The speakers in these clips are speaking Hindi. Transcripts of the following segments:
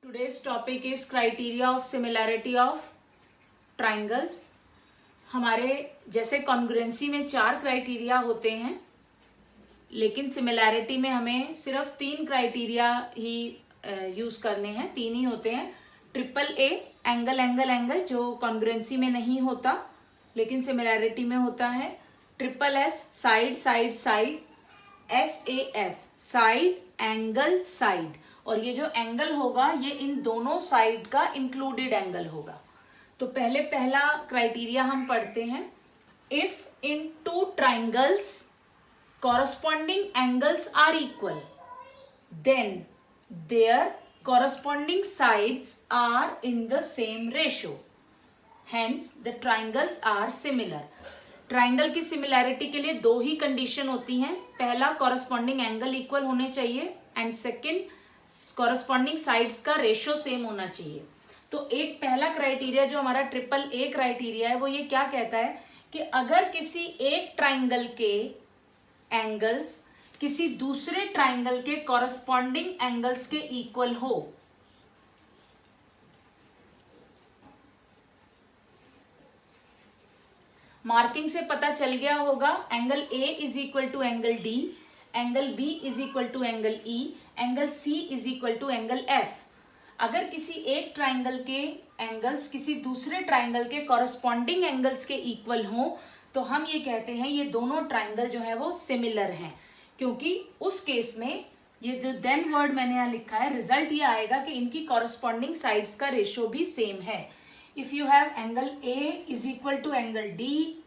Today's topic is criteria of similarity of triangles. हमारे जैसे कॉन्ग्रुएंसी में 4 क्राइटेरिया होते हैं, लेकिन सिमिलैरिटी में हमें सिर्फ 3 क्राइटेरिया ही यूज करने हैं। 3 ही होते हैं। Triple A angle angle angle जो कॉन्ग्रुएंसी में नहीं होता लेकिन सिमिलैरिटी में होता है। Triple S side side side, S A S side angle side, और ये जो एंगल होगा ये इन दोनों साइड का इंक्लूडेड एंगल होगा। तो पहला क्राइटेरिया हम पढ़ते हैं। If in 2 triangles corresponding angles are equal, then their corresponding sides are in the same ratio, hence the triangles are similar. Triangle की सिमिलैरिटी के लिए 2 ही कंडीशन होती हैं। पहला, कॉरस्पॉन्डिंग एंगल इक्वल होने चाहिए, एंड सेकंड, कॉरस्पॉन्डिंग साइड्स का रेशियो सेम होना चाहिए। तो एक पहला क्राइटेरिया जो हमारा ट्रिपल ए क्राइटेरिया है वो ये क्या कहता है कि अगर किसी एक ट्राइंगल के एंगल्स किसी दूसरे ट्राइंगल के कॉरस्पॉन्डिंग एंगल्स के इक्वल हो, मार्किंग से पता चल गया होगा। Angle A is equal to angle D, angle B is equal to angle E, angle C is equal to angle F. अगर किसी एक ट्राइंगल के एंगल्स किसी दूसरे ट्राइंगल के कॉरस्पॉन्डिंग एंगल्स के इक्वल हो तो हम ये कहते हैं ये दोनों ट्राइंगल जो है वो सिमिलर हैं, क्योंकि उस केस में ये जो देन वर्ड मैंने यहाँ लिखा है, रिजल्ट ये आएगा कि इनकी कॉरस्पॉन्डिंग साइड्स का रेशियो भी सेम है। If you have angle A is equal to angle D,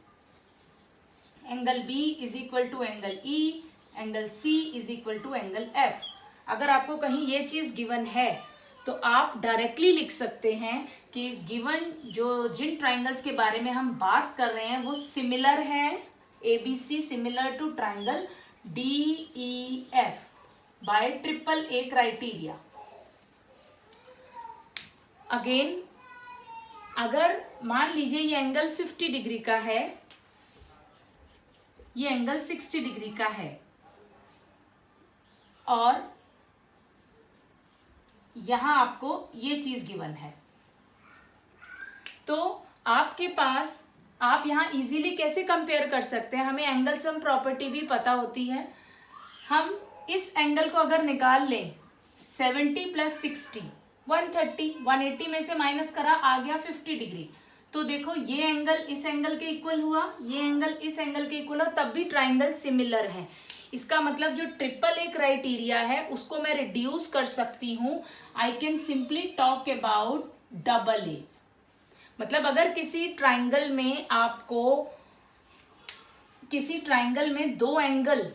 angle B is equal to angle E, angle C is equal to angle F. अगर आपको कहीं ये चीज गिवन है तो आप डायरेक्टली लिख सकते हैं कि गिवन जिन ट्राइंगल्स के बारे में हम बात कर रहे हैं वो सिमिलर है, ABC similar to triangle D E F by triple A criteria. Again, अगर मान लीजिए ये एंगल 50 डिग्री का है, ये एंगल 60 डिग्री का है, और यहां आपको ये चीज गिवन है, तो आपके पास आप यहां इजीली कैसे कंपेयर कर सकते हैं। हमें एंगल सम प्रॉपर्टी भी पता होती है। हम इस एंगल को अगर निकाल लें 70 प्लस 60 130, 180 में से माइनस करा आ गया 50 डिग्री। तो देखो ये एंगल इस एंगल के इक्वल हुआ, ये एंगल इस एंगल के इक्वल हुआ, तब भी ट्राइंगल सिमिलर है। इसका मतलब जो ट्रिपल ए क्राइटेरिया है उसको मैं रिड्यूस कर सकती हूं। I can simply talk about double A. मतलब अगर किसी ट्राइंगल में आपको किसी ट्राइंगल में 2 एंगल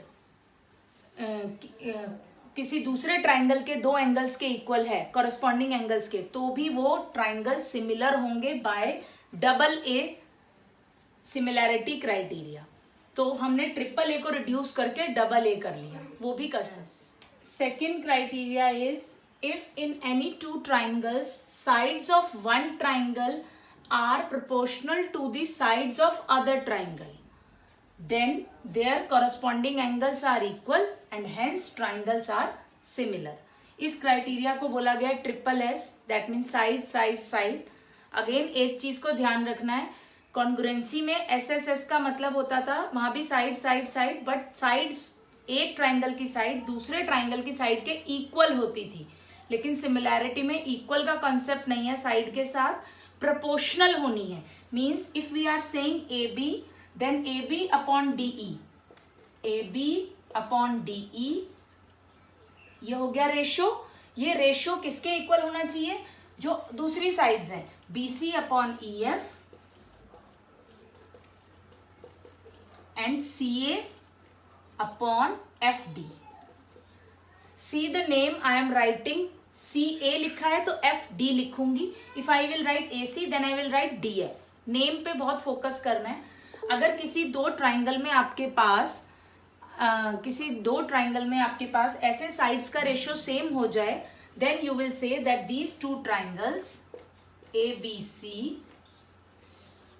किसी दूसरे ट्राइंगल के 2 एंगल्स के इक्वल है, कॉरस्पॉन्डिंग एंगल्स के, तो भी वो ट्राइंगल सिमिलर होंगे bye double A similarity criteria. तो हमने ट्रिपल ए को रिड्यूस करके डबल ए कर लिया, वो भी कर सकते। Second criteria is if in any 2 triangles sides of one triangle are proportional to the sides of other triangle, then their corresponding angles are equal and hence triangles are similar. इस क्राइटेरिया को बोला गया triple S, that mean side side side. Again एक चीज को ध्यान रखना है, कॉन्ग्रुएंसी में एस एस एस का मतलब होता था वहां भी side side side, but sides एक ट्राइंगल की साइड दूसरे ट्राइंगल की साइड के इक्वल होती थी। लेकिन सिमिलैरिटी में इक्वल का कॉन्सेप्ट नहीं है, साइड के साथ प्रोपोर्शनल होनी है। Means if we are saying A B, then AB upon DE, AB upon DE, ये हो गया रेशो। ये रेशो किसके इक्वल होना चाहिए, जो दूसरी साइड्स हैं, BC upon EF and CA upon FD. See the name I am writing, CA लिखा है तो FD लिखूंगी। If I will write AC then I will write DF. Name पे बहुत फोकस करना है। अगर किसी 2 ट्राइंगल में आपके पास ऐसे साइड्स का रेशियो सेम हो जाए, then you will say that these 2 triangles A B C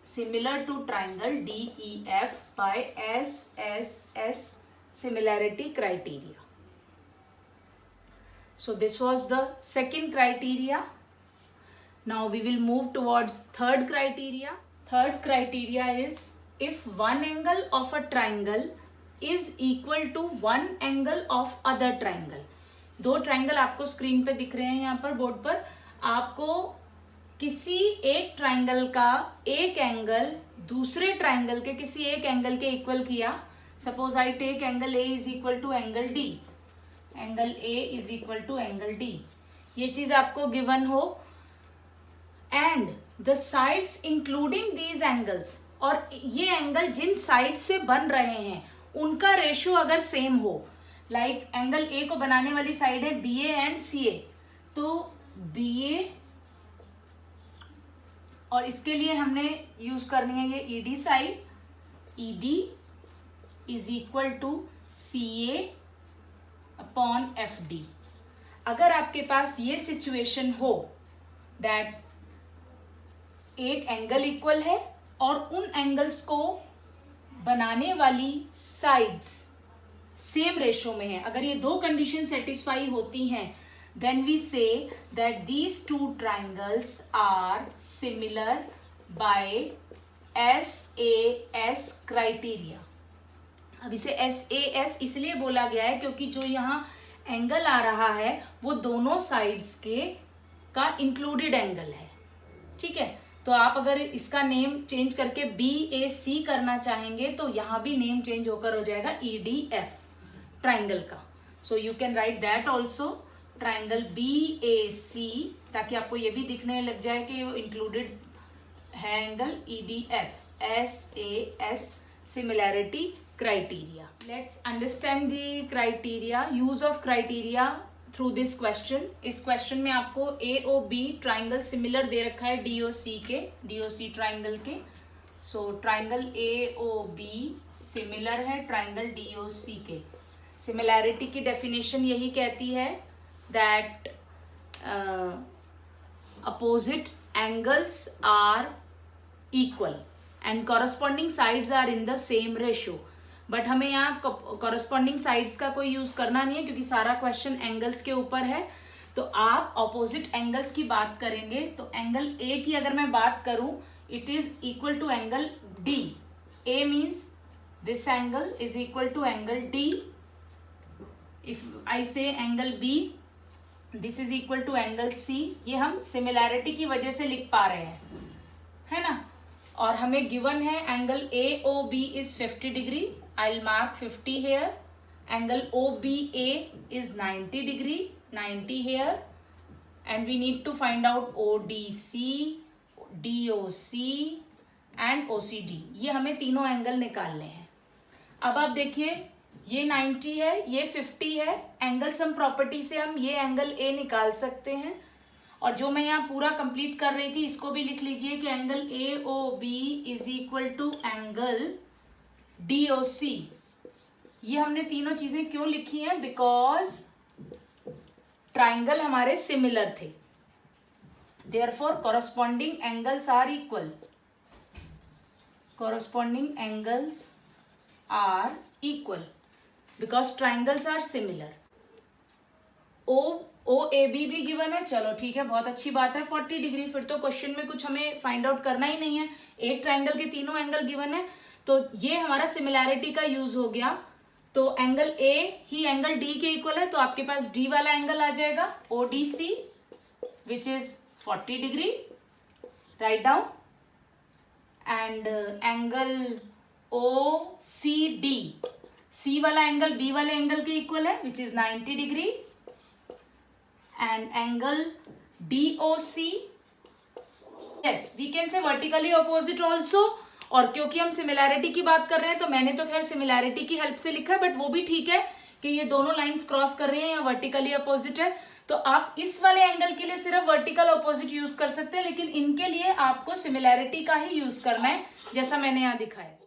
similar to triangle D E F by S S S similarity criteria. So this was the second criteria. Now we will move towards third criteria. Third criteria is if one angle of a triangle is equal to one angle of other triangle. दो ट्राइंगल आपको स्क्रीन पे दिख रहे हैं यहाँ पर बोर्ड पर. आपको किसी एक ट्राइंगल का एक एंगल दूसरे ट्राइंगल के किसी एक एंगल के इक्वल किया. Suppose I take angle A is equal to angle D. Angle A is equal to angle D. ये चीज आपको गिवन हो and the sides including these angles, और ये एंगल जिन साइड से बन रहे हैं उनका रेशियो अगर सेम हो. लाइक एंगल ए को बनाने वाली साइड है बी ए एंड सी ए, तो बी ए और इसके लिए हमने यूज करनी है ये ED side. ED is equal to C A upon F D. अगर आपके पास ये सिचुएशन हो दैट एक एंगल इक्वल है और उन एंगल्स को बनाने वाली साइड्स सेम रेशो में है, अगर ये दो कंडीशन सेटिस्फाई होती हैं, then we say that these two triangles are similar by SAS criteria. अब इसे SAS इसलिए बोला गया है क्योंकि जो यहाँ एंगल आ रहा है वो दोनों साइड्स के का इंक्लूडेड एंगल है. ठीक है, तो आप अगर इसका नेम चेंज करके BAC करना चाहेंगे तो यहाँ भी नेम चेंज होकर हो जाएगा EDF ट्राइंगल का. So you can write that also, triangle BAC, ताकि आपको ये भी दिखने लग जाए कि वो इंक्लूडेड है angle EDF. SAS similarity criteria. Let's understand the criteria, use of criteria through this question. इस क्वेश्चन में आपको AOB ट्राइंगल सिमिलर दे रखा है DOC ट्राइंगल के. सो ट्राइंगल AOB सिमिलर है ट्राइंगल DOC के. सिमिलैरिटी की डेफिनेशन यही कहती है that opposite angles are equal and corresponding sides are in the same ratio. But हमें यहाँ कॉरस्पॉन्डिंग साइड्स का कोई यूज करना नहीं है क्योंकि सारा क्वेश्चन एंगल्स के ऊपर है. तो आप ऑपोजिट एंगल्स की बात करेंगे तो एंगल ए की अगर मैं बात करूं it is equal to angle D. A means this angle is equal to angle D. If I say angle B this is equal to angle C. ये हम सिमिलैरिटी की वजह से लिख पा रहे हैं, है ना. और हमें गिवन है angle AOB is 50 degree. I will mark 50 here. Angle OBA is 90 degree, 90 here. And we need to find out ODC, DOC and OCD. ये हमें तीनों एंगल निकालने हैं. अब आप देखिए ये 90 है, ये 50 है. एंगल सम प्रॉपर्टी से हम ये एंगल A निकाल सकते हैं. और जो मैं यहाँ पूरा कंप्लीट कर रही थी इसको भी लिख लीजिए कि angle AOB is equal to angle DOC. ये हमने तीनों चीजें क्यों लिखी हैं? बिकॉज ट्राइंगल हमारे सिमिलर थे. Therefore corresponding angles are equal. Corresponding angles are equal because triangles are similar. OAB भी गिवन है. चलो ठीक है, बहुत अच्छी बात है. 40 डिग्री. फिर तो क्वेश्चन में कुछ हमें फाइंड आउट करना ही नहीं है. एक ट्राइंगल के तीनों एंगल गिवन है तो ये हमारा सिमिलैरिटी का यूज हो गया. तो angle A he angle D के इक्वल है तो आपके पास D वाला एंगल आ जाएगा ODC which is 40 degree. Right down. And angle OCD, C वाला एंगल B वाले एंगल के इक्वल है which is 90 degree. And angle DOC, yes we can say vertically opposite also. और क्योंकि हम सिमिलैरिटी की बात कर रहे हैं तो मैंने तो खैर सिमिलैरिटी की हेल्प से लिखा है, बट वो भी ठीक है कि ये दोनों लाइंस क्रॉस कर रही हैं या वर्टिकली अपोजिट है. तो आप इस वाले एंगल के लिए सिर्फ वर्टिकल अपोजिट यूज कर सकते हैं, लेकिन इनके लिए आपको सिमिलैरिटी का ही यूज करना है जैसा मैंने यहाँ दिखाया.